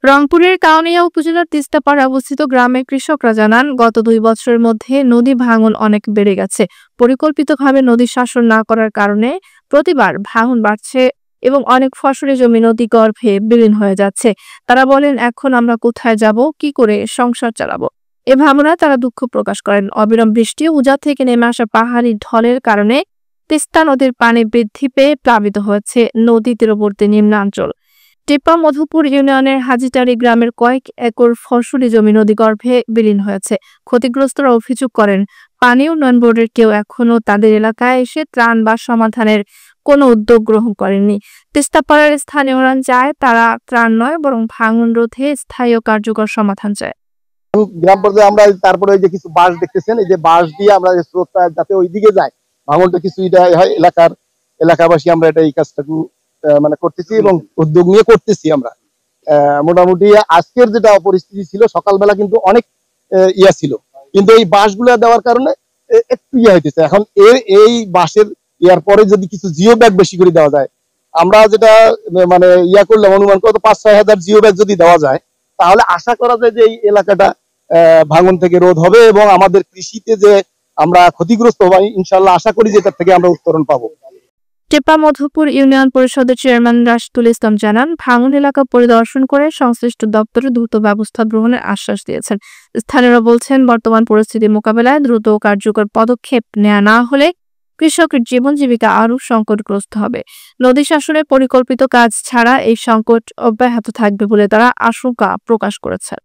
রংপুরের কাউনিয়া উপজেলার তিস্তাপাড়ে অবস্থিত গ্রামের কৃষকরা জানান, গত 2 বছরের মধ্যে নদী ভাঙন অনেক বেড়ে গেছে। পরিকল্পিতভাবে নদী শাসন না করার কারণে প্রতিবার ভাঙন বাড়ছে এবং অনেক ফসলি জমি নদী গর্ভে বিলীন হয়ে যাচ্ছে। তারা বলেন, এখন আমরা কোথায় যাব, কি করে সংসার চালাবো? এ ভাবনায় তারা দুঃখ প্রকাশ করেন। অবিরাম বৃষ্টি ও উজাড় থেকে নেমে আসা পাহাড়ি ঢলের কারণে তিস্তা নদীর পানি বৃদ্ধি পেয়ে প্লাবিত হয়েছে নদী তীরবর্তী নিম্নাঞ্চল। টেপা মধুপুর ইউনিয়নের হাজিটারি গ্রামের কয়েক একর ফসলি জমি নদীগর্ভে বিলীন হয়েছে। ক্ষতিগ্রস্তরা অভিযোগ করেন, পানি উন্নয়ন বোর্ডের কেউ এখনো তাদের এলাকায় এসে ত্রাণ বা সমাধানের কোনো উদ্যোগ গ্রহণ করেননি। তিস্তাপাড়ার স্থানীয়রা চায়, তারা ত্রাণ নয় বরং ভাঙন রোধে স্থায়ী ও কার্যকর সমাধান চায়। গ্রাম পর্যায়ে আমরা তারপরে ওই যে কিছু বাঁশ দেখতেছেন, এই যে বাঁশ দিয়ে আমরা স্রোতটা যাতে ওই দিকে যায়, ভাঙনটা কিছু এটা হয় এলাকাবাসী আমরা এটা এই কাজটা মানে করতেছি এবং উদ্যোগ নিয়ে করতেছি আমরা। মোটামুটি আজকের যেটা পরিস্থিতি ছিল, সকালবেলা কিন্তু অনেক ইয়া ছিল, কিন্তু এই বাঁশগুলো দেওয়ার কারণে একটু ইয়া হইতেছে। এখন এই বাঁশের ইয়ার পরে যদি কিছু জিও ব্যাগ বেশি করে দেওয়া যায়, আমরা যেটা মানে ইয়া করলাম অনুমান করতে 5-6 হাজার জিও ব্যাগ যদি দেওয়া যায়, তাহলে আশা করা যায় যে এই এলাকাটা ভাঙন থেকে রোধ হবে এবং আমাদের কৃষিতে যে আমরা ক্ষতিগ্রস্ত হবো, ইনশাল্লাহ আশা করি যে এটার থেকে আমরা উত্তরণ পাবো। টেপা মধুপুর ইউনিয়ন পরিষদের চেয়ারম্যান রাশিদুল ইসলাম জানান, ভাঙন এলাকা পরিদর্শন করে সংশ্লিষ্ট দপ্তরে দ্রুত ব্যবস্থা গ্রহণের আশ্বাস দিয়েছেন। স্থানীয়রা বলছেন, বর্তমান পরিস্থিতি মোকাবেলায় দ্রুত ও কার্যকর পদক্ষেপ নেওয়া না হলে কৃষকের জীবন জীবিকা আরও সংকটগ্রস্ত হবে। নদী শাসনের পরিকল্পিত কাজ ছাড়া এই সংকট অব্যাহত থাকবে বলে তারা আশঙ্কা প্রকাশ করেছেন।